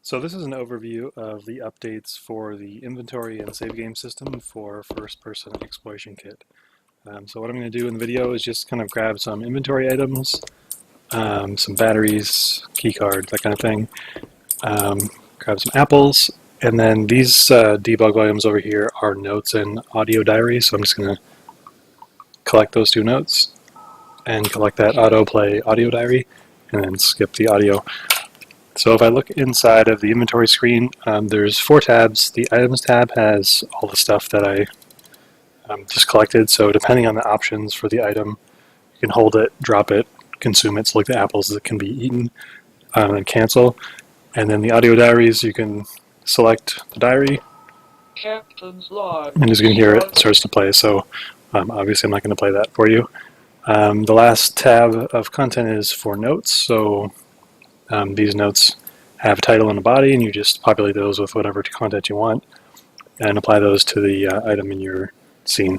So this is an overview of the updates for the inventory and save game system for first-person exploration kit. So what I'm going to do in the video is just kind of grab some inventory items, some batteries, keycard, that kind of thing, grab some apples, and then these debug items over here are notes and audio diaries, so I'm just going to collect those two notes and collect that autoplay audio diary, and then skip the audio. So if I look inside of the inventory screen, there's 4 tabs. The items tab has all the stuff that I just collected. So depending on the options for the item, you can hold it, drop it, consume it. So like the apples that can be eaten, and cancel. And then the audio diaries, you can select the diary, Captain's log. and as you can hear, it starts to play. So obviously I'm not going to play that for you. The last tab of content is for notes. So these notes have a title and a body, and you just populate those with whatever content you want and apply those to the item in your scene.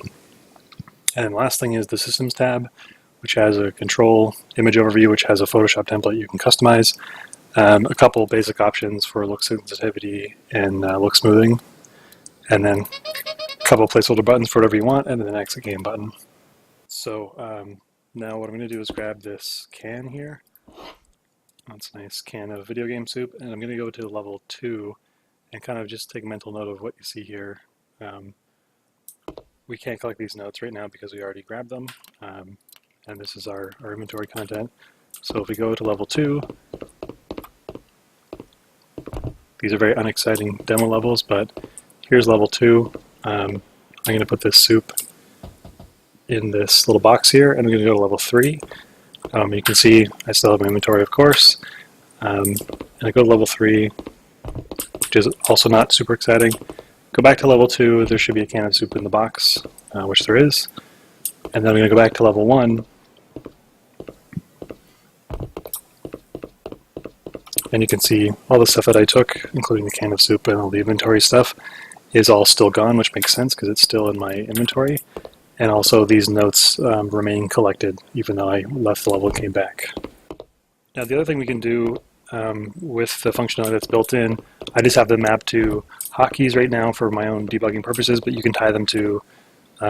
And last thing is the Systems tab, which has a control image overview, which has a Photoshop template you can customize, a couple basic options for look sensitivity and look smoothing, and then a couple placeholder buttons for whatever you want, and then an exit game button. So now what I'm going to do is grab this can here. That's a nice can of video game soup, and I'm going to go to level 2 and kind of just take mental note of what you see here. We can't collect these notes right now because we already grabbed them, and this is our inventory content. So if we go to level 2, these are very unexciting demo levels, but here's level 2. I'm going to put this soup in this little box here, and I'm going to go to level 3. You can see I still have my inventory, of course, and I go to level 3, which is also not super exciting. Go back to level 2, there should be a can of soup in the box, which there is, and then I'm going to go back to level 1, and you can see all the stuff that I took, including the can of soup and all the inventory stuff, is all still gone, which makes sense because it's still in my inventory. And also these notes remain collected even though I left the level and came back. Now the other thing we can do with the functionality that's built in, I just have them mapped to hotkeys right now for my own debugging purposes, but you can tie them to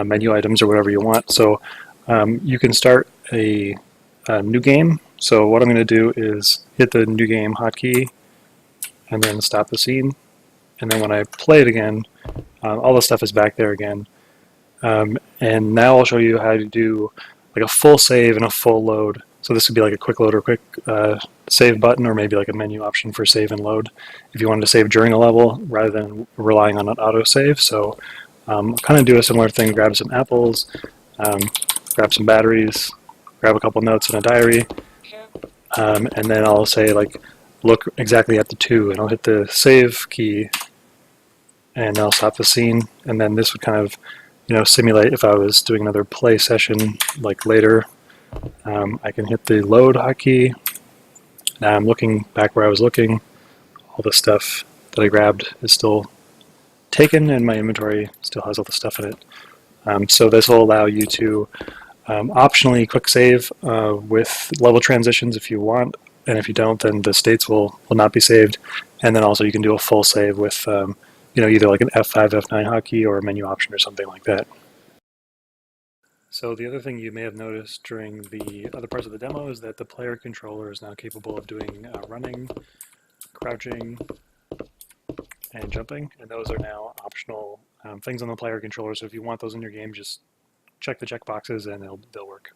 menu items or whatever you want. So you can start a new game. So what I'm going to do is hit the new game hotkey and then stop the scene. And then when I play it again, all the stuff is back there again. And now I'll show you how to do like a full save and a full load. So this would be like a quick load or quick save button, or maybe like a menu option for save and load if you wanted to save during a level rather than relying on an auto save. So kind of do a similar thing, grab some apples, grab some batteries, grab a couple notes in a diary, and then I'll say like look exactly at the 2, and I'll hit the save key and I'll stop the scene, and then this would kind of simulate if I was doing another play session like later. I can hit the load hotkey. Now I'm looking back where I was looking. All the stuff that I grabbed is still taken, and my inventory still has all the stuff in it. So this will allow you to optionally quick save with level transitions if you want, and if you don't, then the states will not be saved. And then also you can do a full save with either like an F5, F9 hotkey or a menu option or something like that. So the other thing you may have noticed during the other parts of the demo is that the player controller is now capable of doing running, crouching, and jumping, and those are now optional things on the player controller. So if you want those in your game, just check the checkboxes and they'll work.